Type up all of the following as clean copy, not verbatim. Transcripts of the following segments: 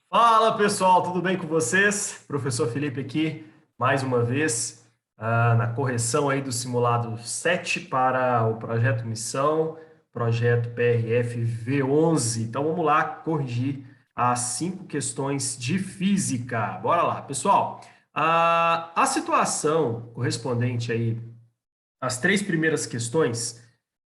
Fala pessoal, tudo bem com vocês? Professor Felipe aqui, mais uma vez, na correção aí do simulado 7 para o projeto Missão, projeto PRF V11. Então vamos lá corrigir as 5 questões de física. Bora lá, pessoal. A situação correspondente aí às 3 primeiras questões,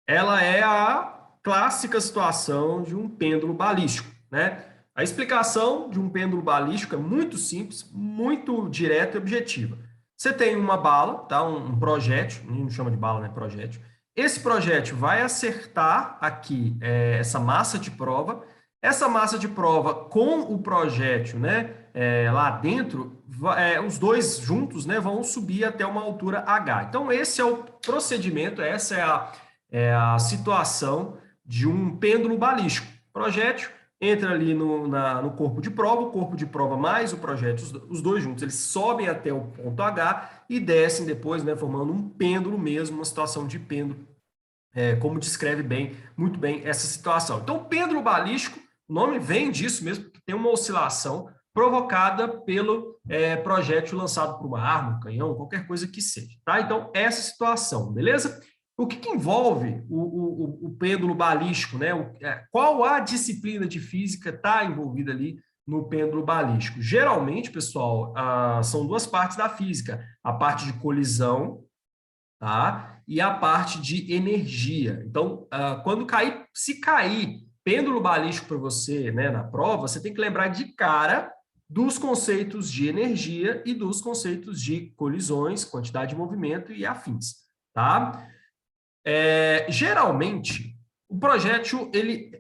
ela é a clássica situação de um pêndulo balístico, né? A explicação de um pêndulo balístico é muito simples, muito direta e objetiva. Você tem uma bala, tá? Um projétil, a gente não chama de bala, né? Projétil. Esse projétil vai acertar aqui essa massa de prova. Essa massa de prova com o projétil, né? Lá dentro, os dois juntos, né? Vão subir até uma altura H. Então, esse é o procedimento, essa é a situação de um pêndulo balístico. Projétil entra ali no corpo de prova, o corpo de prova mais o projétil, os dois juntos, eles sobem até o ponto H e descem depois, né, formando um pêndulo mesmo, uma situação de pêndulo, como descreve muito bem essa situação. Então, o pêndulo balístico, o nome vem disso mesmo, porque tem uma oscilação provocada pelo projétil lançado por uma arma, um canhão, qualquer coisa que seja. Tá? Então, essa situação, beleza? O que envolve o pêndulo balístico, né? Qual a disciplina de física está envolvida ali no pêndulo balístico? Geralmente, pessoal, são duas partes da física. A parte de colisão, tá? E a parte de energia. Então, se cair pêndulo balístico para você, né, na prova, você tem que lembrar de cara dos conceitos de energia e dos conceitos de colisões, quantidade de movimento e afins, tá? Geralmente, o projétil ele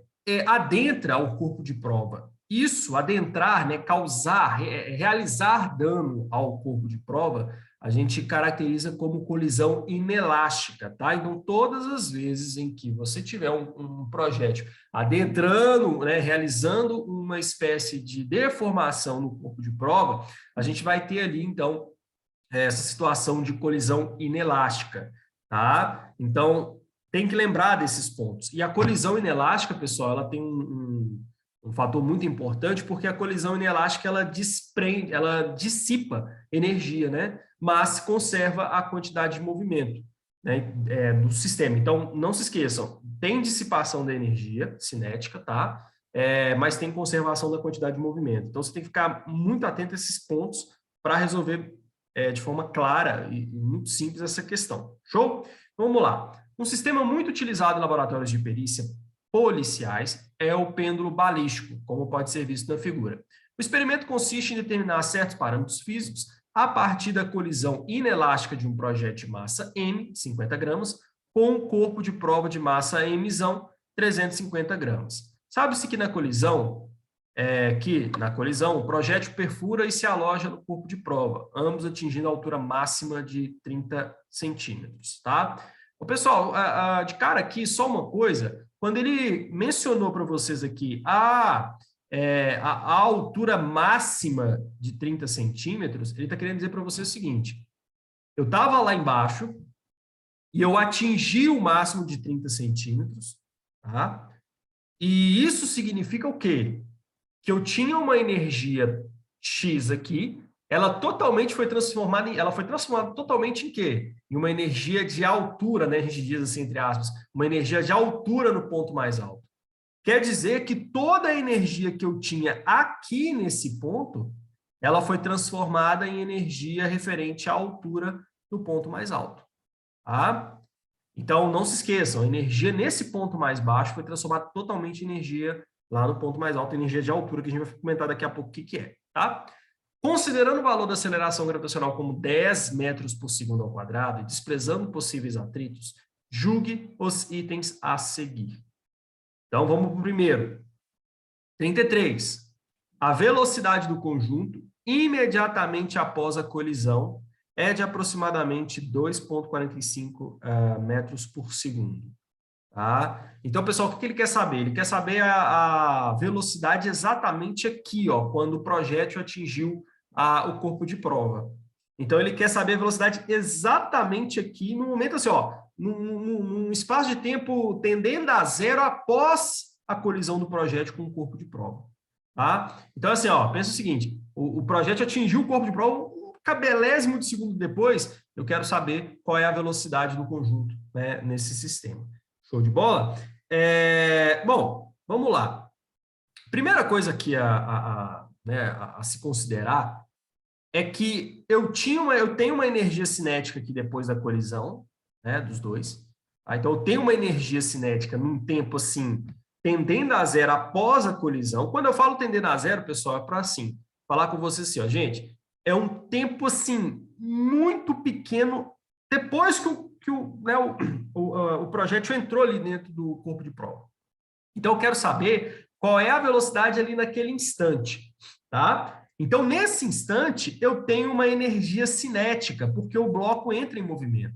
adentra o corpo de prova. Isso, adentrar, né, causar, realizar dano ao corpo de prova, a gente caracteriza como colisão inelástica, tá? Então, todas as vezes em que você tiver um projétil adentrando, né, realizando uma espécie de deformação no corpo de prova, a gente vai ter ali, então, essa situação de colisão inelástica, tá? Então, tem que lembrar desses pontos. E a colisão inelástica, pessoal, ela tem um fator muito importante, porque a colisão inelástica, ela desprende, ela dissipa energia, né? Mas conserva a quantidade de movimento, né, do sistema. Então, não se esqueçam, tem dissipação da energia cinética, tá? Mas tem conservação da quantidade de movimento. Então, você tem que ficar muito atento a esses pontos para resolver de forma clara e muito simples essa questão. Show? Então, vamos lá. Um sistema muito utilizado em laboratórios de perícia policiais é o pêndulo balístico, como pode ser visto na figura. O experimento consiste em determinar certos parâmetros físicos a partir da colisão inelástica de um projétil de massa M, 50 gramas, com um corpo de prova de massa Mzão, 350 gramas. Sabe-se que na colisão o projétil perfura e se aloja no corpo de prova, ambos atingindo a altura máxima de 30 centímetros, tá? O pessoal, de cara aqui, só uma coisa, quando ele mencionou para vocês aqui a altura máxima de 30 centímetros, ele está querendo dizer para vocês o seguinte: eu estava lá embaixo e eu atingi o máximo de 30 centímetros, tá? E isso significa o quê? Que eu tinha uma energia X aqui, ela foi transformada totalmente em quê? Em uma energia de altura, né? A gente diz assim, entre aspas, uma energia de altura no ponto mais alto. Quer dizer que toda a energia que eu tinha aqui nesse ponto, ela foi transformada em energia referente à altura do ponto mais alto, tá? Então, não se esqueçam, a energia nesse ponto mais baixo foi transformada totalmente em energia lá no ponto mais alto, energia de altura, que a gente vai comentar daqui a pouco o que é, tá? Considerando o valor da aceleração gravitacional como 10 metros por segundo ao quadrado e desprezando possíveis atritos, julgue os itens a seguir. Então, vamos para o primeiro. 33. A velocidade do conjunto imediatamente após a colisão é de aproximadamente 2,45 metros por segundo. Tá? Então, pessoal, o que ele quer saber? Ele quer saber a velocidade exatamente aqui, ó, quando o projétil atingiu o corpo de prova. Então, ele quer saber a velocidade exatamente aqui, no momento assim, ó, num espaço de tempo tendendo a zero após a colisão do projétil com o corpo de prova. tá? Então, assim, ó, pensa o seguinte, o projétil atingiu o corpo de prova, um cabelésimo de segundo depois, eu quero saber qual é a velocidade do conjunto, né, nesse sistema. Show de bola? Bom, vamos lá. Primeira coisa aqui a se considerar é que eu tenho uma energia cinética aqui depois da colisão, né, dos dois. Tá? Então, eu tenho uma energia cinética num tempo assim, tendendo a zero após a colisão. Quando eu falo tendendo a zero, pessoal, é para assim, falar com vocês assim, ó, gente, é um tempo assim, muito pequeno, depois o projétil entrou ali dentro do corpo de prova. Então, eu quero saber qual é a velocidade ali naquele instante, tá? Então, nesse instante, eu tenho uma energia cinética, porque o bloco entra em movimento.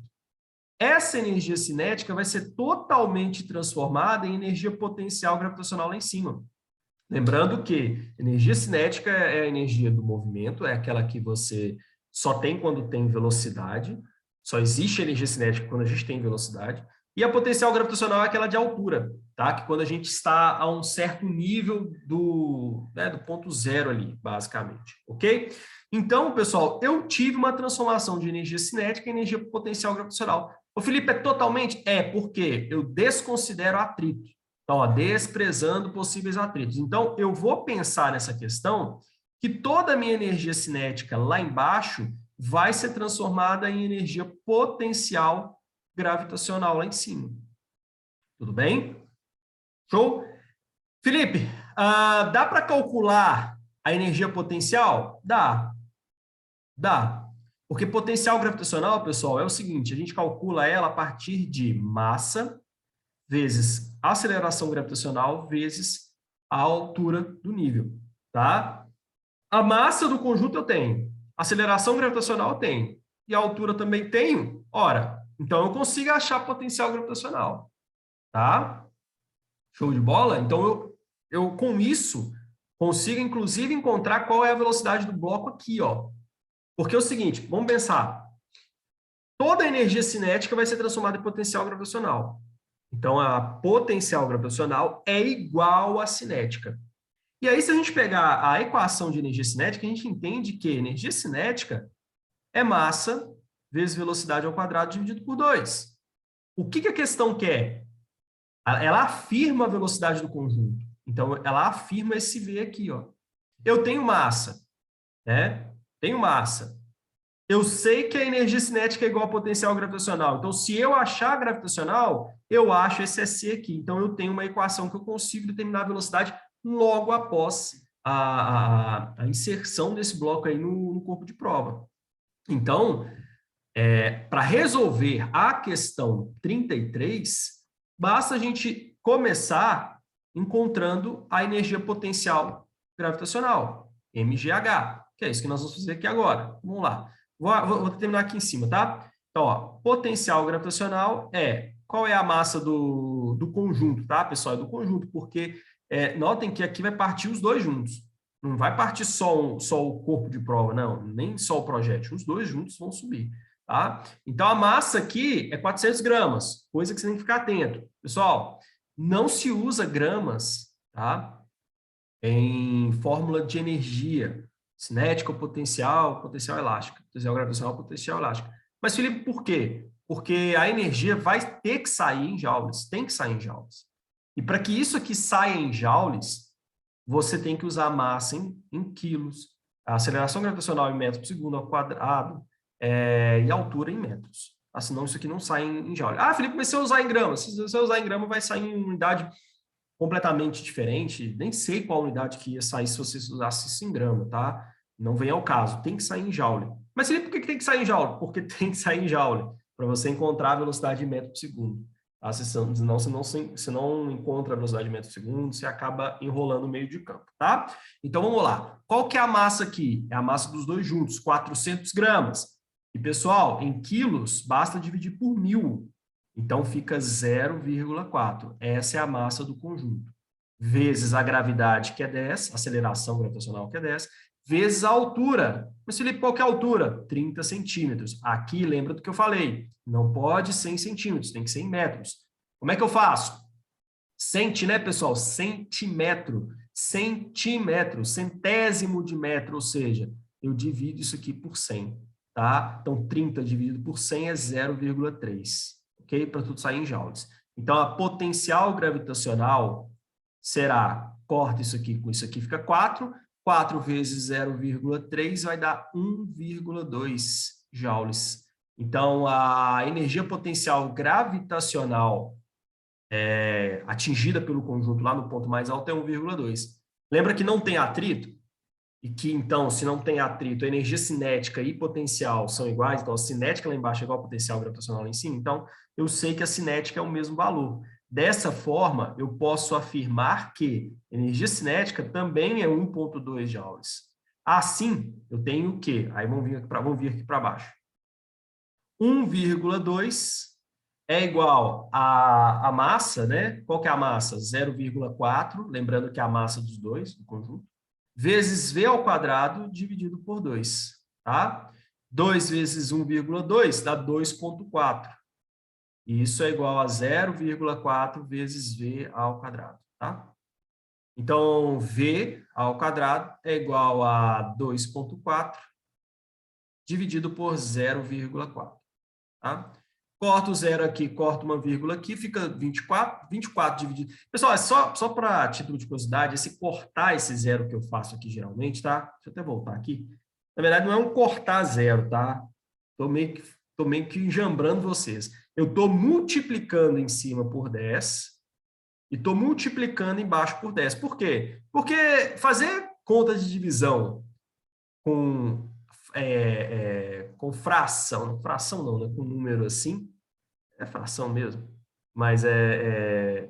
Essa energia cinética vai ser totalmente transformada em energia potencial gravitacional lá em cima. Lembrando que energia cinética é a energia do movimento, é aquela que você só tem quando tem velocidade, só existe energia cinética quando a gente tem velocidade, e a potencial gravitacional é aquela de altura, tá? Que quando a gente está a um certo nível do ponto zero ali, basicamente, ok? Então, pessoal, eu tive uma transformação de energia cinética em energia potencial gravitacional. O Felipe, é totalmente? É, porque eu desconsidero atrito. Então, ó, desprezando possíveis atritos. Então, eu vou pensar nessa questão que toda a minha energia cinética lá embaixo vai ser transformada em energia potencial gravitacional lá em cima. Tudo bem? Show? Felipe, dá para calcular a energia potencial? Dá. Dá. Porque potencial gravitacional, pessoal, é o seguinte, a gente calcula ela a partir de massa vezes aceleração gravitacional vezes a altura do nível, tá? A massa do conjunto eu tenho, a aceleração gravitacional eu tenho, e a altura também tenho, ora, então eu consigo achar potencial gravitacional, tá? Show de bola? Então eu com isso consigo inclusive encontrar qual é a velocidade do bloco aqui, ó. Porque é o seguinte, vamos pensar, toda a energia cinética vai ser transformada em potencial gravitacional. Então, a potencial gravitacional é igual à cinética. E aí, se a gente pegar a equação de energia cinética, a gente entende que energia cinética é massa vezes velocidade ao quadrado dividido por 2. O que a questão quer? Ela afirma a velocidade do conjunto. Então, ela afirma esse V aqui, ó. Eu tenho massa, né? Tenho massa. Eu sei que a energia cinética é igual ao potencial gravitacional. Então, se eu achar a gravitacional, eu acho esse SC aqui. Então, eu tenho uma equação que eu consigo determinar a velocidade logo após a inserção desse bloco aí no corpo de prova. Então, para resolver a questão 33, basta a gente começar encontrando a energia potencial gravitacional, MGH, que é isso que nós vamos fazer aqui agora. Vamos lá. Vou terminar aqui em cima, tá? Então, ó, potencial gravitacional qual é a massa do conjunto, tá, pessoal? É do conjunto, porque notem que aqui vai partir os dois juntos. Não vai partir só o corpo de prova, não, nem só o projétil. Os dois juntos vão subir, tá? Então, a massa aqui é 400 gramas, coisa que você tem que ficar atento. Pessoal, não se usa gramas, tá? Em fórmula de energia. Cinética, potencial elástica. Potencial gravitacional, potencial elástica. Mas, Felipe, por quê? Porque a energia vai ter que sair em joules, tem que sair em joules. E para que isso aqui saia em joules, você tem que usar a massa em quilos, a aceleração gravitacional em metros por segundo ao quadrado e a altura em metros. Senão isso aqui não sai em joules. Ah, Felipe, mas se eu usar em gramas? Se você usar em grama, vai sair em unidade completamente diferente, nem sei qual unidade que ia sair se você usasse isso em grama, tá? Não vem ao caso, tem que sair em joule. Mas Felipe, por que tem que sair em joule? Porque tem que sair em joule, para você encontrar a velocidade de metro por segundo. Tá? Senão você não encontra a velocidade de metro por segundo, você acaba enrolando o meio de campo, tá? Então vamos lá. Qual que é a massa aqui? É a massa dos dois juntos, 400 gramas. E pessoal, em quilos, basta dividir por 1000. Então, fica 0,4. Essa é a massa do conjunto. Vezes a gravidade, que é 10, aceleração gravitacional, que é 10, vezes a altura. Mas, Felipe, qual que é a altura? 30 centímetros. Aqui, lembra do que eu falei. Não pode ser em centímetros, tem que ser em metros. Como é que eu faço? Né, pessoal? Centímetro. centímetros, centésimo de metro, ou seja, eu divido isso aqui por 100, tá? Então, 30 dividido por 100 é 0,3, ok? Para tudo sair em joules. Então, a potencial gravitacional será, corta isso aqui com isso aqui, fica 4, 4 vezes 0,3 vai dar 1,2 joules. Então, a energia potencial gravitacional atingida pelo conjunto lá no ponto mais alto é 1,2. Lembra que não tem atrito? E que, então, se não tem atrito, a energia cinética e potencial são iguais, então a cinética lá embaixo é igual ao potencial gravitacional lá em cima, então eu sei que a cinética é o mesmo valor. Dessa forma, eu posso afirmar que energia cinética também é 1,2 joules. Assim, eu tenho o quê? Aí vamos vir aqui para baixo. 1,2 é igual a massa, né? Qual que é a massa? 0,4, lembrando que é a massa dos dois, do conjunto, vezes V ao quadrado dividido por 2, tá? 2 vezes 1,2 dá 2,4. E isso é igual a 0,4 vezes V ao quadrado, tá? Então, V ao quadrado é igual a 2,4 dividido por 0,4, tá? Corta o zero aqui, corta uma vírgula aqui, fica 24, 24 dividido. Pessoal, é só para título de curiosidade, esse cortar esse zero que eu faço aqui geralmente, tá? Deixa eu até voltar aqui. Na verdade, não é um cortar zero, tá? Tô meio que enjambrando vocês. Eu estou multiplicando em cima por 10 e estou multiplicando embaixo por 10. Por quê? Porque fazer conta de divisão com fração não, né? Com número assim, é fração mesmo, mas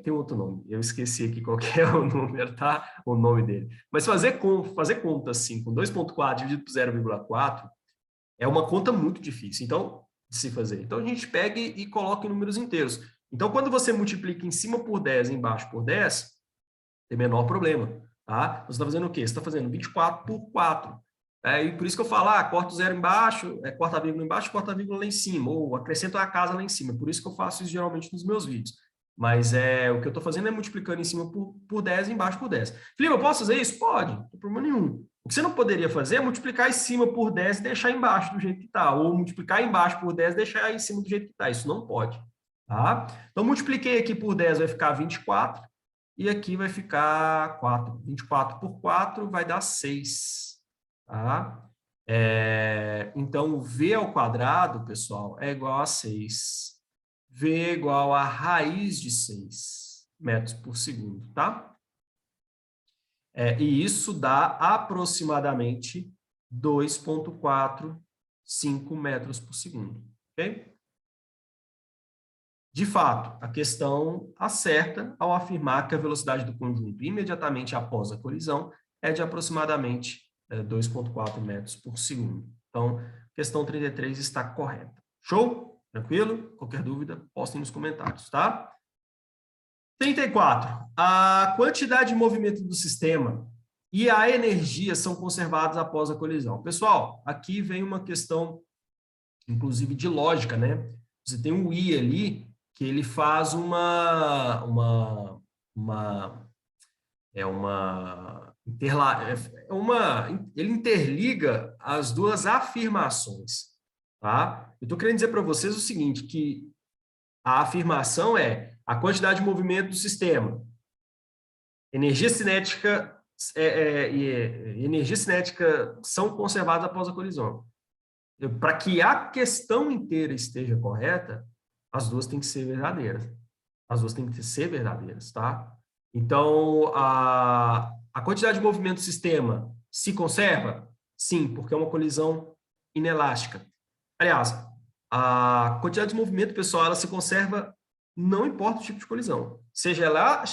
tem outro nome, eu esqueci aqui qual que é o número, tá? O nome dele. Mas fazer conta assim, com 2,4 dividido por 0,4, é uma conta muito difícil, então, de se fazer. Então, a gente pega e coloca em números inteiros. Então, quando você multiplica em cima por 10 e embaixo por 10, tem menor problema, tá? Você está fazendo o quê? Você está fazendo 24 por 4. E por isso que eu falo, corta o zero embaixo, corta a vírgula embaixo, corta a vírgula lá em cima, ou acrescento a casa lá em cima. Por isso que eu faço isso geralmente nos meus vídeos. Mas o que eu estou fazendo é multiplicando em cima por 10 e embaixo por 10. Felipe, eu posso fazer isso? Pode, não tem problema nenhum. O que você não poderia fazer é multiplicar em cima por 10 e deixar embaixo do jeito que está, ou multiplicar embaixo por 10 e deixar em cima do jeito que está. Isso não pode. Tá? Então, multipliquei aqui por 10, vai ficar 24, e aqui vai ficar 4. 24 por 4 vai dar 6. Tá? Então, o V ao quadrado, pessoal, é igual a 6. V é igual a raiz de 6 metros por segundo, tá? E isso dá aproximadamente 2,45 metros por segundo, ok? De fato, a questão acerta ao afirmar que a velocidade do conjunto imediatamente após a colisão é de aproximadamente 2,4 metros por segundo. Então, questão 33 está correta. Show? Tranquilo? Qualquer dúvida, postem nos comentários, tá? 34. A quantidade de movimento do sistema e a energia são conservados após a colisão. Pessoal, aqui vem uma questão, inclusive, de lógica, né? Você tem um I ali, que ele faz ele interliga as duas afirmações, tá? Eu estou querendo dizer para vocês o seguinte, que a afirmação é a quantidade de movimento do sistema, energia cinética e energia cinética são conservadas após a colisão. Para que a questão inteira esteja correta, as duas têm que ser verdadeiras. As duas têm que ser verdadeiras, tá? Então, a quantidade de movimento do sistema se conserva? Sim, porque é uma colisão inelástica. Aliás, a quantidade de movimento, pessoal, ela se conserva não importa o tipo de colisão. Seja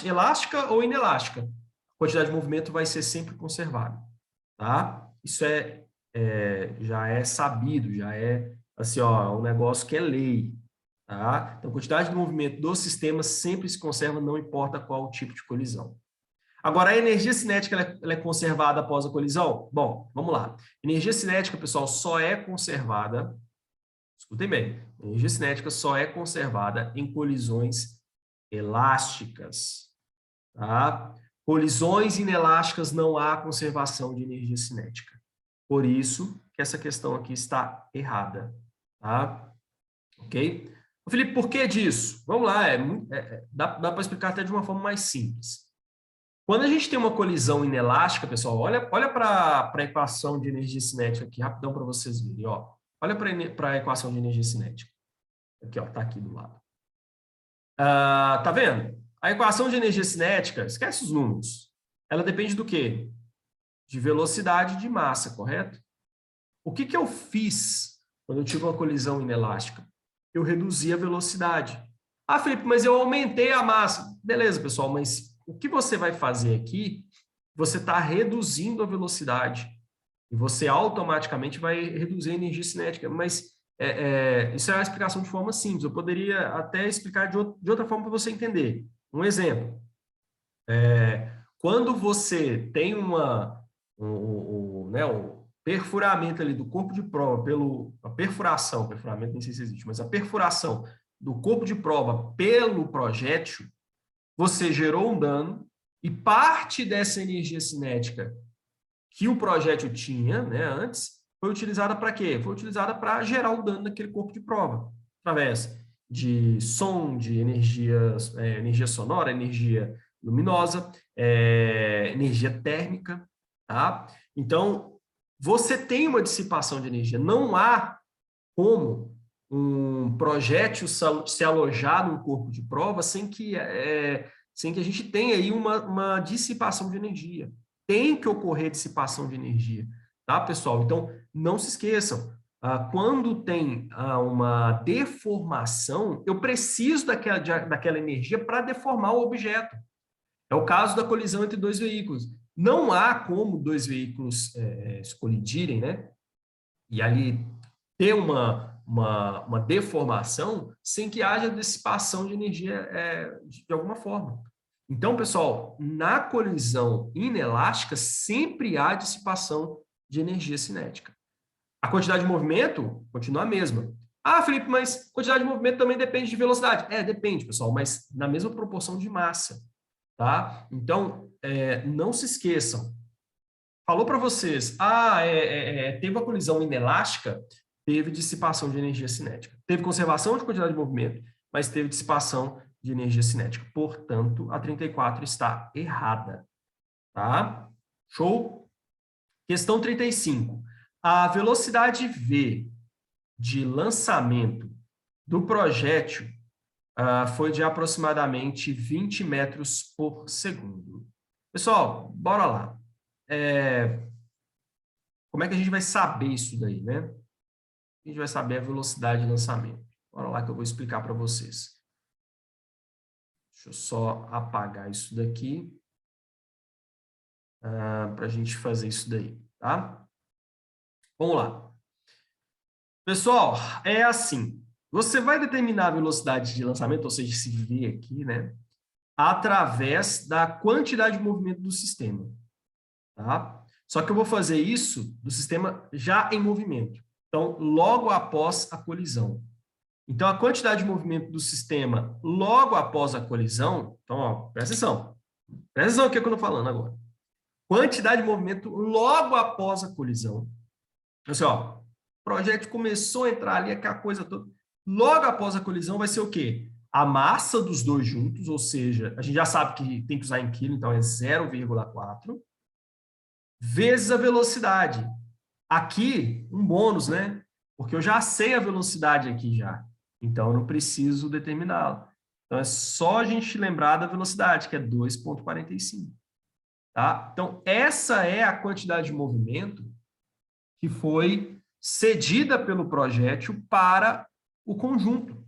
elástica ou inelástica. A quantidade de movimento vai ser sempre conservada, tá? Isso já é sabido, já é assim, um negócio que é lei, tá? Então, a quantidade de movimento do sistema sempre se conserva, não importa qual o tipo de colisão. Agora, a energia cinética ela é conservada após a colisão? Bom, vamos lá. Energia cinética, pessoal, só é conservada, escutem bem, energia cinética só é conservada em colisões elásticas, tá? Colisões inelásticas não há conservação de energia cinética. Por isso que essa questão aqui está errada. Tá? Ok? Felipe, por que disso? Vamos lá, dá para explicar até de uma forma mais simples. Quando a gente tem uma colisão inelástica, pessoal, olha para a equação de energia cinética aqui, rapidão para vocês verem. Ó. Olha para a equação de energia cinética. Aqui, ó, tá aqui do lado. Tá vendo? A equação de energia cinética, esquece os números. Ela depende do quê? De velocidade e de massa, correto? O que eu fiz quando eu tive uma colisão inelástica? Eu reduzi a velocidade. Ah, Felipe, mas eu aumentei a massa. Beleza, pessoal, mas o que você vai fazer aqui, você está reduzindo a velocidade e você automaticamente vai reduzir a energia cinética. Mas isso é uma explicação de forma simples. Eu poderia até explicar de outra forma para você entender. Um exemplo. Quando você tem o perfuramento ali do corpo de prova a perfuração, perfuramento nem sei se existe, mas a perfuração do corpo de prova pelo projétil, você gerou um dano e parte dessa energia cinética que o projétil tinha, né, antes, foi utilizada para quê? Foi utilizada para gerar o dano naquele corpo de prova, através de som, de energia sonora, energia luminosa, energia térmica, tá? Então, você tem uma dissipação de energia. Não há como um projétil se alojar num corpo de prova sem que a gente tenha aí uma dissipação de energia. Tem que ocorrer dissipação de energia, tá, pessoal? Então, não se esqueçam, quando tem uma deformação, eu preciso daquela energia para deformar o objeto. É o caso da colisão entre dois veículos. Não há como dois veículos se colidirem, né? E ali ter uma deformação sem que haja dissipação de energia de alguma forma. Então, pessoal, na colisão inelástica sempre há dissipação de energia cinética. A quantidade de movimento continua a mesma. Ah, Felipe, mas quantidade de movimento também depende de velocidade. Depende, pessoal, mas na mesma proporção de massa. Tá? Então, não se esqueçam. Falou para vocês, teve uma colisão inelástica, teve dissipação de energia cinética. Teve conservação de quantidade de movimento, mas teve dissipação de energia cinética. Portanto, a 34 está errada. Tá? Show? Questão 35. A velocidade V de lançamento do projétil foi de aproximadamente 20 metros por segundo. Pessoal, bora lá. Como é que a gente vai saber isso daí, né? A gente vai saber a velocidade de lançamento. Bora lá que eu vou explicar para vocês. Deixa eu só apagar isso daqui para a gente fazer isso daí, tá? Vamos lá. Pessoal, é assim. Você vai determinar a velocidade de lançamento, ou seja, esse V aqui, né? Através da quantidade de movimento do sistema, tá? Só que eu vou fazer isso do sistema já em movimento. Então, logo após a colisão. Então, a quantidade de movimento do sistema logo após a colisão, então, ó, presta atenção. Presta atenção no que eu estou falando agora. Quantidade de movimento logo após a colisão. Assim, ó, o projétil começou a entrar ali, aquela coisa toda. Logo após a colisão vai ser o quê? A massa dos dois juntos, ou seja, a gente já sabe que tem que usar em quilo, então é 0,4, vezes a velocidade. Aqui, um bônus, né? Porque eu já sei a velocidade aqui já. Então, eu não preciso determiná-la. Então, é só a gente lembrar da velocidade, que é 2,45. Tá? Então, essa é a quantidade de movimento que foi cedida pelo projétil para o conjunto.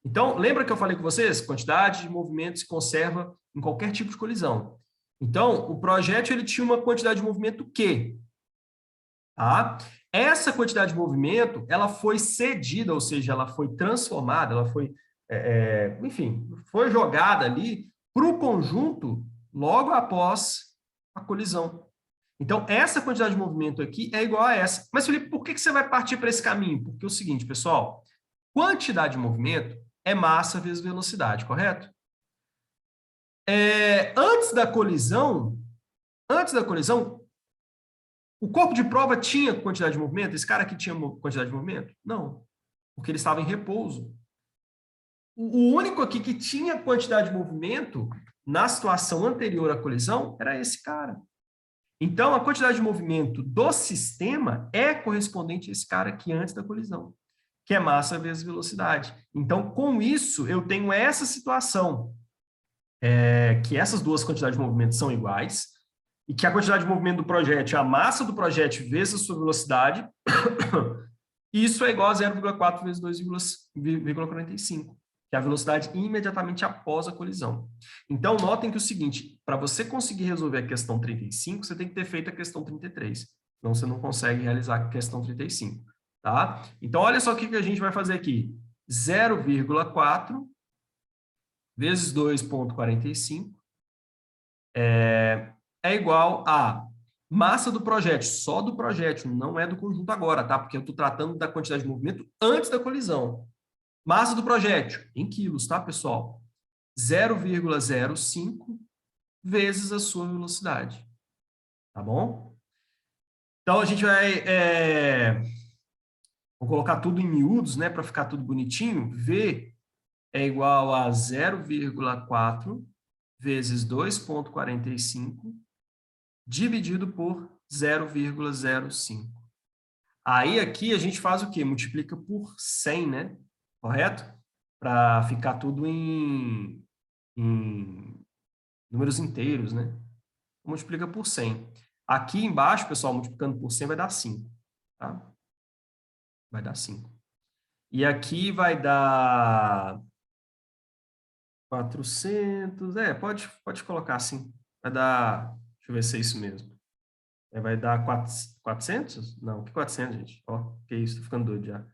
Então, lembra que eu falei com vocês? Quantidade de movimento se conserva em qualquer tipo de colisão. Então, o projétil ele tinha uma quantidade de movimento Q. Tá? Essa quantidade de movimento, ela foi cedida, ou seja, ela foi transformada, ela foi, enfim, foi jogada ali para o conjunto logo após a colisão. Então, essa quantidade de movimento aqui é igual a essa. Mas, Felipe, por que você vai partir para esse caminho? Porque é o seguinte, pessoal, quantidade de movimento é massa vezes velocidade, correto? Antes da colisão, o corpo de prova tinha quantidade de movimento? Esse cara aqui tinha quantidade de movimento? Não, porque ele estava em repouso. O único aqui que tinha quantidade de movimento na situação anterior à colisão era esse cara. Então, a quantidade de movimento do sistema é correspondente a esse cara aqui antes da colisão, que é massa vezes velocidade. Então, com isso, eu tenho essa situação, que essas duas quantidades de movimento são iguais, e que a quantidade de movimento do projétil é a massa do projétil vezes a sua velocidade, isso é igual a 0,4 vezes 2,45, que é a velocidade imediatamente após a colisão. Então, notem que é o seguinte, para você conseguir resolver a questão 35, você tem que ter feito a questão 33, senão você não consegue realizar a questão 35, tá? Então, olha só o que a gente vai fazer aqui. 0,4 vezes 2,45 é igual a massa do projétil, só do projétil, não é do conjunto agora, tá? Porque eu estou tratando da quantidade de movimento antes da colisão. Massa do projétil, em quilos, tá, pessoal? 0,05 vezes a sua velocidade, tá bom? Então, a gente vai... vou colocar tudo em miúdos, né, para ficar tudo bonitinho. V é igual a 0,4 vezes 2,45 dividido por 0,05. Aí, aqui, a gente faz o quê? Multiplica por 100, né? Correto? Para ficar tudo em números inteiros, né? Multiplica por 100. Aqui embaixo, pessoal, multiplicando por 100 vai dar 5, tá? Vai dar 5. E aqui vai dar 400, pode colocar assim. Vai dar, deixa eu ver se é isso mesmo. Vai dar 400? Não, que 400, gente? Ó, que isso, tô ficando doido já.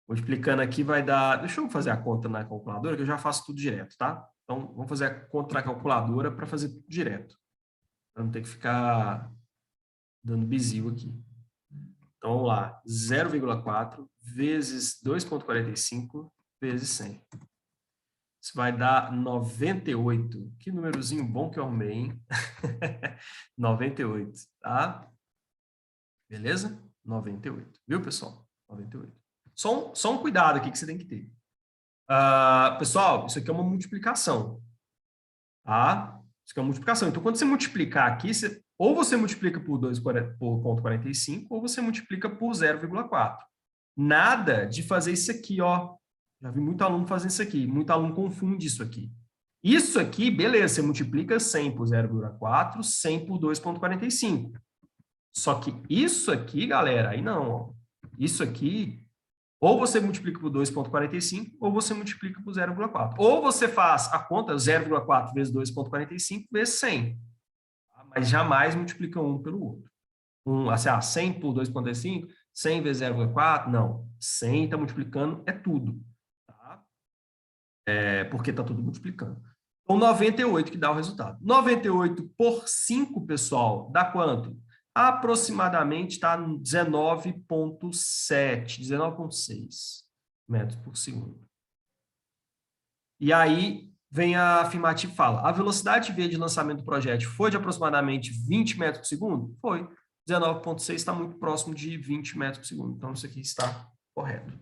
Multiplicando aqui vai dar... Deixa eu fazer a conta na calculadora, que eu já faço tudo direto, tá? Então, vamos fazer a conta na calculadora para fazer tudo direto. Para não ter que ficar dando bizil aqui. Então, vamos lá. 0,4 vezes 2,45 vezes 100. Isso vai dar 98. Que númerozinho bom que eu arrumei, hein? 98, tá? Beleza? 98. Viu, pessoal? 98. Só um cuidado aqui que você tem que ter. Pessoal, isso aqui é uma multiplicação. Tá? Isso aqui é uma multiplicação. Então, quando você multiplicar aqui, ou você multiplica por 2,45 ou você multiplica por 0,4. Nada de fazer isso aqui, ó. Já vi muito aluno fazendo isso aqui. Muito aluno confunde isso aqui. Isso aqui, beleza, você multiplica 100 por 0,4, 100 por 2,45. Só que isso aqui, galera, aí não. Ó. Isso aqui, ou você multiplica por 2,45, ou você multiplica por 0,4. Ou você faz a conta 0,4 vezes 2,45 vezes 100. Tá? Mas jamais multiplica um pelo outro. 100 por 2,45, 100 vezes 0,4, não. 100 está multiplicando, é tudo. Tá? Porque está tudo multiplicando. Então, 98 que dá o resultado. 98 por 5, pessoal, dá quanto? Aproximadamente está 19,7, 19,6 metros por segundo. E aí vem a afirmativa e fala, a velocidade V de lançamento do projétil foi de aproximadamente 20 metros por segundo? Foi. 19,6 está muito próximo de 20 metros por segundo. Então, isso aqui está correto.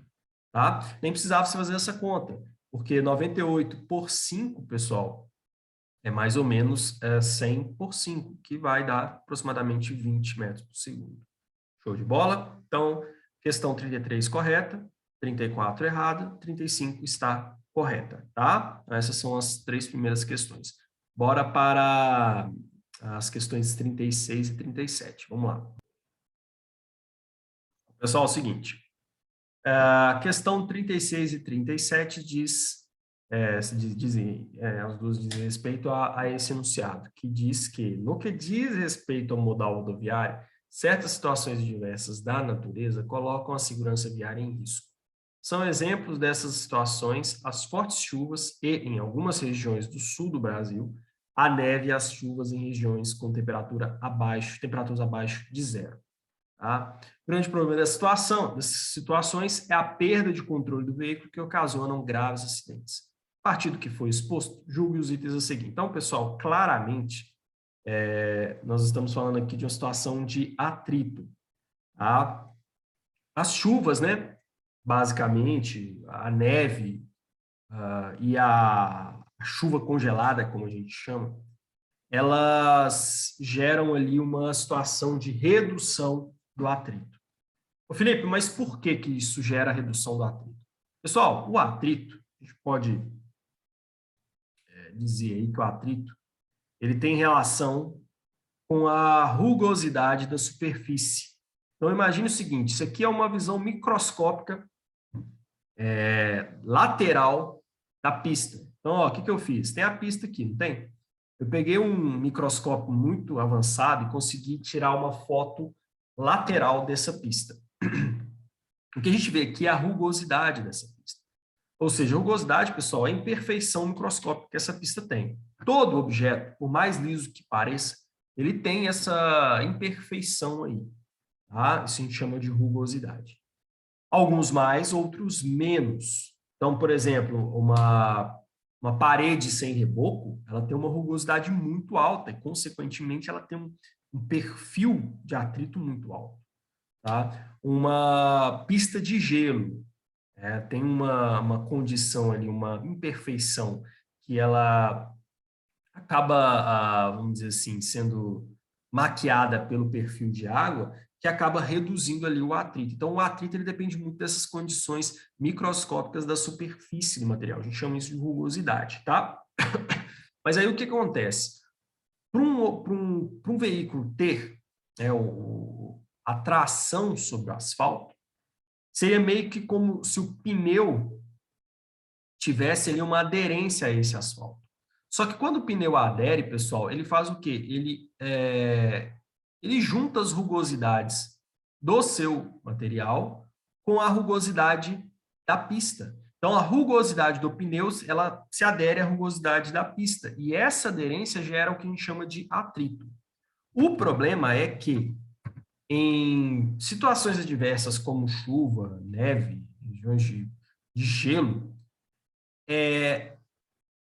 Tá? Nem precisava você fazer essa conta, porque 98 por 5, pessoal, é mais ou menos 100 por 5, que vai dar aproximadamente 20 metros por segundo. Show de bola? Então, questão 33 correta, 34 errada, 35 está correta, tá? Então, essas são as 3 primeiras questões. Bora para as questões 36 e 37. Vamos lá. Pessoal, é o seguinte. A questão 36 e 37 as duas dizem respeito a esse enunciado, que diz que, no que diz respeito ao modal rodoviário, certas situações diversas da natureza colocam a segurança viária em risco. São exemplos dessas situações as fortes chuvas e, em algumas regiões do sul do Brasil, a neve e as chuvas em regiões com temperaturas abaixo de zero. Tá? O grande problema dessas situações é a perda de controle do veículo que ocasionam graves acidentes. partir do que foi exposto, julgue os itens a seguir. Então, pessoal, claramente, nós estamos falando aqui de uma situação de atrito. Tá? As chuvas, né? Basicamente, a neve e a chuva congelada, como a gente chama, elas geram ali uma situação de redução do atrito. Ô, Felipe, mas por que que isso gera redução do atrito? Pessoal, o atrito, a gente pode dizer aí que o atrito, ele tem relação com a rugosidade da superfície. Então, imagine o seguinte, isso aqui é uma visão microscópica lateral da pista. Então, ó, o que que eu fiz? Tem a pista aqui, não tem? Eu peguei um microscópio muito avançado e consegui tirar uma foto lateral dessa pista. O que a gente vê aqui é a rugosidade dessa pista. Ou seja, a rugosidade, pessoal, é a imperfeição microscópica que essa pista tem. Todo objeto, por mais liso que pareça, ele tem essa imperfeição aí. Tá? Isso a gente chama de rugosidade. Alguns mais, outros menos. Então, por exemplo, uma parede sem reboco, ela tem uma rugosidade muito alta e, consequentemente, ela tem um perfil de atrito muito alto. Tá? Uma pista de gelo tem uma condição ali, uma imperfeição que ela acaba, vamos dizer assim, sendo maquiada pelo perfil de água, que acaba reduzindo ali o atrito. Então, o atrito ele depende muito dessas condições microscópicas da superfície do material. A gente chama isso de rugosidade, tá? Mas aí o que acontece? Para um veículo ter a tração sobre o asfalto, seria meio que como se o pneu tivesse ali uma aderência a esse asfalto. Só que quando o pneu adere, pessoal, ele faz o quê? Ele junta as rugosidades do seu material com a rugosidade da pista. Então, a rugosidade do pneu, ela se adere à rugosidade da pista. E essa aderência gera o que a gente chama de atrito. O problema é que, em situações adversas como chuva, neve, regiões de gelo,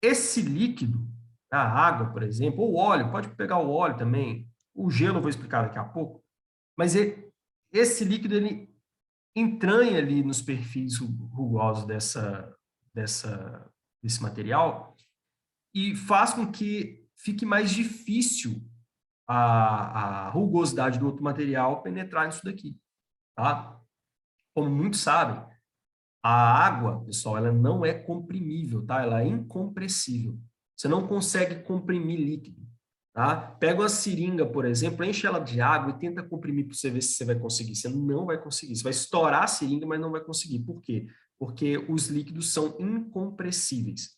esse líquido, a água, por exemplo, ou o óleo, pode pegar o óleo também, o gelo eu vou explicar daqui a pouco, mas esse líquido, ele entranha ali nos perfis rugosos desse material e faz com que fique mais difícil a rugosidade do outro material penetrar nisso daqui, tá? Como muitos sabem, a água, pessoal, ela não é comprimível, tá? Ela é incompressível. Você não consegue comprimir líquido, tá? Pega uma seringa, por exemplo, enche ela de água e tenta comprimir para você ver se você vai conseguir. Você não vai conseguir. Você vai estourar a seringa, mas não vai conseguir. Por quê? Porque os líquidos são incompressíveis.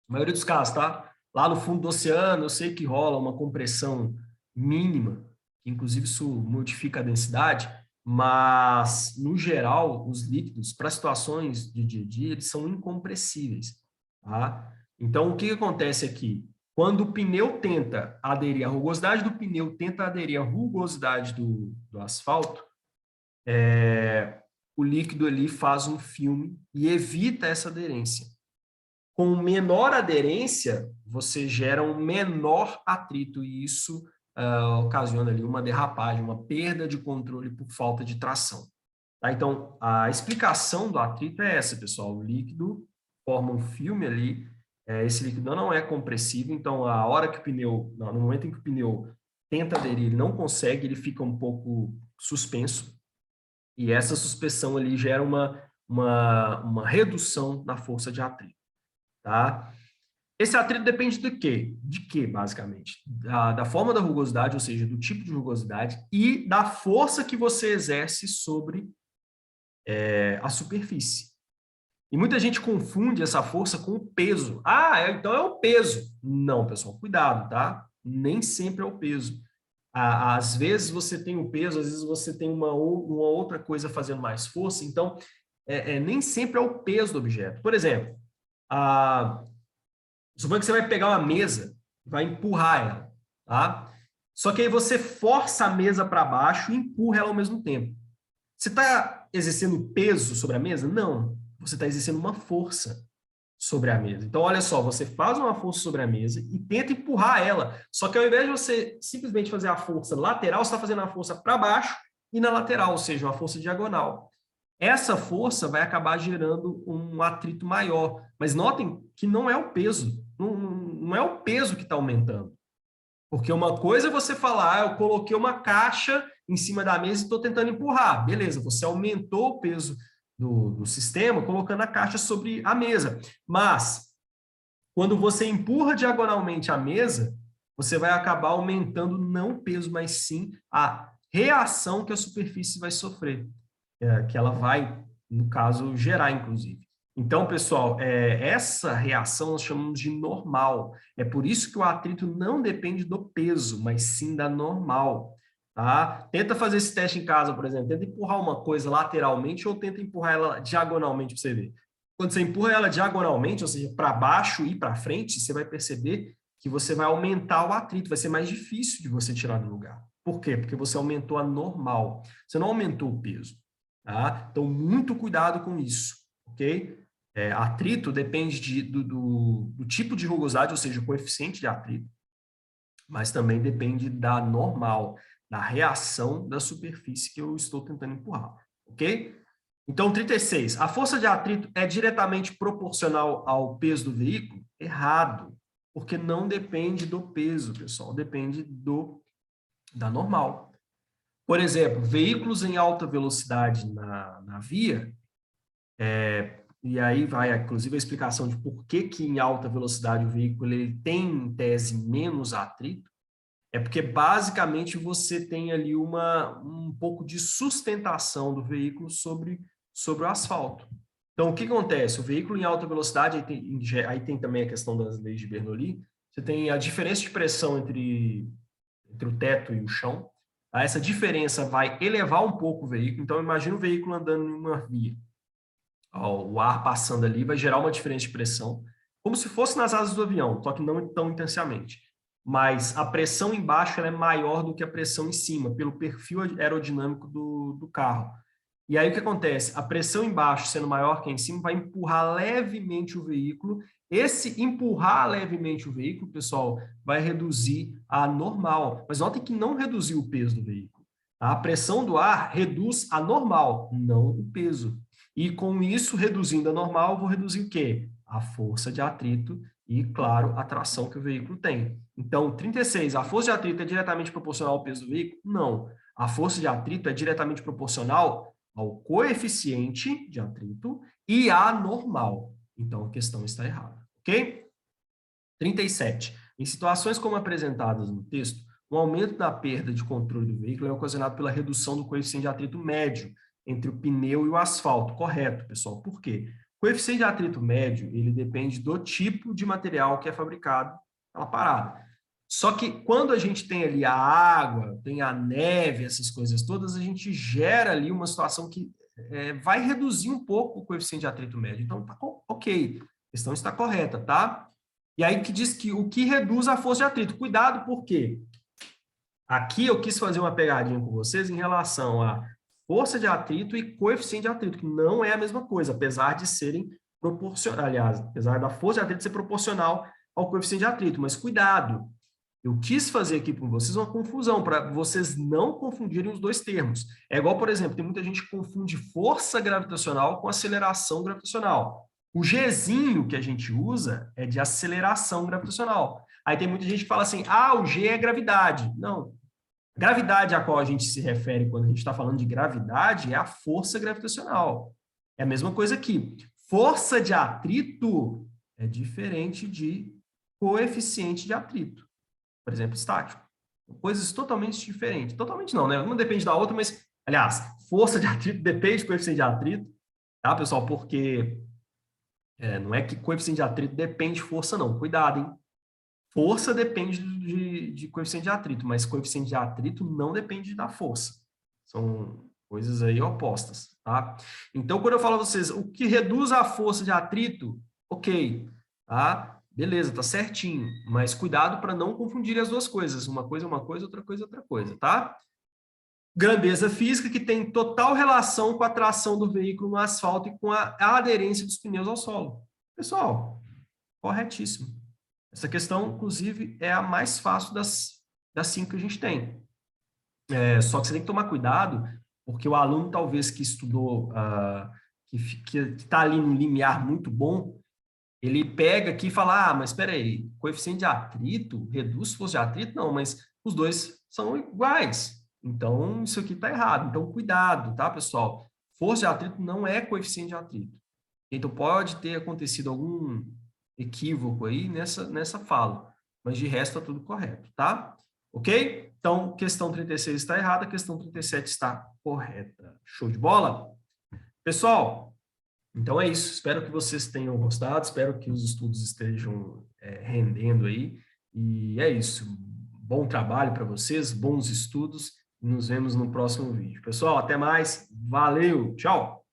A maioria dos casos, tá? Lá no fundo do oceano, eu sei que rola uma compressão mínima, que inclusive isso modifica a densidade, mas, no geral, os líquidos, para situações de dia a dia, eles são incompressíveis. Tá? Então, o que acontece aqui? Quando o pneu tenta aderir, a rugosidade do pneu tenta aderir à rugosidade do asfalto, o líquido ali faz um filme e evita essa aderência. Com menor aderência, você gera um menor atrito e isso ocasiona ali uma derrapagem, uma perda de controle por falta de tração. Tá? Então, a explicação do atrito é essa, pessoal. O líquido forma um filme ali, esse líquido não é compressível, então a hora que o pneu, no momento em que o pneu tenta aderir, ele não consegue, ele fica um pouco suspenso, e essa suspensão ali gera uma redução na força de atrito. Tá? Esse atrito depende do quê? De quê, basicamente? Da forma da rugosidade, ou seja, do tipo de rugosidade e da força que você exerce sobre a superfície. E muita gente confunde essa força com o peso. Ah, então é o peso. Não, pessoal, cuidado, tá? Nem sempre é o peso. Às vezes você tem o peso, às vezes você tem uma outra coisa fazendo mais força, então nem sempre é o peso do objeto. Por exemplo, suponha que você vai pegar uma mesa e vai empurrar ela, tá? Só que aí você força a mesa para baixo e empurra ela ao mesmo tempo. Você está exercendo peso sobre a mesa? Não. Você está exercendo uma força. sobre a mesa. Então, olha só, você faz uma força sobre a mesa e tenta empurrar ela. Só que ao invés de você simplesmente fazer a força lateral, você está fazendo a força para baixo e na lateral, ou seja, uma força diagonal. Essa força vai acabar gerando um atrito maior. Mas notem que não é o peso. Não é o peso que está aumentando. Porque uma coisa é você falar, eu coloquei uma caixa em cima da mesa e estou tentando empurrar. Beleza, você aumentou o peso do sistema colocando a caixa sobre a mesa. Mas, quando você empurra diagonalmente a mesa, você vai acabar aumentando não o peso, mas sim a reação que a superfície vai sofrer. Que ela vai, no caso, gerar, inclusive. Então, pessoal, essa reação nós chamamos de normal. É por isso que o atrito não depende do peso, mas sim da normal. Tá? Tenta fazer esse teste em casa, por exemplo. Tenta empurrar uma coisa lateralmente ou tenta empurrar ela diagonalmente para você ver. Quando você empurra ela diagonalmente, ou seja, para baixo e para frente, você vai perceber que você vai aumentar o atrito, vai ser mais difícil de você tirar do lugar. Por quê? Porque você aumentou a normal. Você não aumentou o peso. Tá? Então, muito cuidado com isso, ok? Atrito depende do tipo de rugosidade, ou seja, o coeficiente de atrito, mas também depende da normal, da reação da superfície que eu estou tentando empurrar, ok? Então, 36. A força de atrito é diretamente proporcional ao peso do veículo? Errado, porque não depende do peso, pessoal, depende da normal. Por exemplo, veículos em alta velocidade na via, e aí vai, inclusive, a explicação de por que em alta velocidade o veículo ele tem, em tese, menos atrito, é porque, basicamente, você tem ali um pouco de sustentação do veículo sobre o asfalto. Então, o que acontece? O veículo em alta velocidade, aí tem também a questão das leis de Bernoulli, você tem a diferença de pressão entre o teto e o chão. Tá? Essa diferença vai elevar um pouco o veículo. Então, imagina o veículo andando em uma via. O ar passando ali vai gerar uma diferença de pressão, como se fosse nas asas do avião, só que não tão intensamente. Mas a pressão embaixo ela é maior do que a pressão em cima, pelo perfil aerodinâmico do carro. E aí o que acontece? A pressão embaixo, sendo maior que em cima, vai empurrar levemente o veículo. Esse empurrar levemente o veículo, pessoal, vai reduzir a normal. Mas notem que não reduziu o peso do veículo. A pressão do ar reduz a normal, não o peso. E com isso, reduzindo a normal, eu vou reduzir o quê? A força de atrito e, claro, a tração que o veículo tem. Então, 36, a força de atrito é diretamente proporcional ao peso do veículo? Não. A força de atrito é diretamente proporcional ao coeficiente de atrito e à normal. Então, a questão está errada, ok? 37. Em situações como apresentadas no texto, o aumento da perda de controle do veículo é ocasionado pela redução do coeficiente de atrito médio entre o pneu e o asfalto. Correto, pessoal. Por quê? O coeficiente de atrito médio, ele depende do tipo de material que é fabricado pela parada. Só que quando a gente tem ali a água, tem a neve, essas coisas todas, a gente gera ali uma situação que vai reduzir um pouco o coeficiente de atrito médio. Então, tá ok, a questão está correta, tá? E aí que diz que o que reduz a força de atrito. Cuidado, por quê? Aqui eu quis fazer uma pegadinha com vocês em relação a força de atrito e coeficiente de atrito, que não é a mesma coisa, apesar de serem proporcionais. Aliás, apesar da força de atrito ser proporcional ao coeficiente de atrito. Mas cuidado, eu quis fazer aqui com vocês uma confusão, para vocês não confundirem os dois termos. É igual, por exemplo, tem muita gente que confunde força gravitacional com aceleração gravitacional. O Gzinho que a gente usa é de aceleração gravitacional. Aí tem muita gente que fala assim, o G é gravidade. Não. Gravidade a qual a gente se refere quando a gente está falando de gravidade é a força gravitacional. É a mesma coisa aqui. Força de atrito é diferente de coeficiente de atrito. Por exemplo, estático. Coisas totalmente diferentes. Totalmente não, né? Uma depende da outra, mas, aliás, força de atrito depende do coeficiente de atrito, tá, pessoal? Porque não é que coeficiente de atrito depende de força, não. Cuidado, hein? Força depende de coeficiente de atrito, mas coeficiente de atrito não depende da força. São coisas aí opostas, tá? Então, quando eu falo a vocês, o que reduz a força de atrito, ok, tá? Beleza, tá certinho, mas cuidado para não confundir as duas coisas. Uma coisa é uma coisa, outra coisa é outra coisa, tá? Grandeza física que tem total relação com a tração do veículo no asfalto e com a aderência dos pneus ao solo. Pessoal, corretíssimo. Essa questão, inclusive, é a mais fácil das 5 que a gente tem. Só que você tem que tomar cuidado, porque o aluno, talvez, que estudou, que está ali no limiar muito bom, ele pega aqui e fala, mas espera aí, coeficiente de atrito, reduz força de atrito? Não, mas os dois são iguais. Então, isso aqui está errado. Então, cuidado, tá, pessoal? Força de atrito não é coeficiente de atrito. Então, pode ter acontecido algum equívoco aí nessa fala, mas de resto está tudo correto, tá? Ok? Então, questão 36 está errada, questão 37 está correta. Show de bola? Pessoal, então é isso. Espero que vocês tenham gostado, espero que os estudos estejam rendendo aí. E é isso. Bom trabalho para vocês, bons estudos. Nos vemos no próximo vídeo. Pessoal, até mais. Valeu, tchau!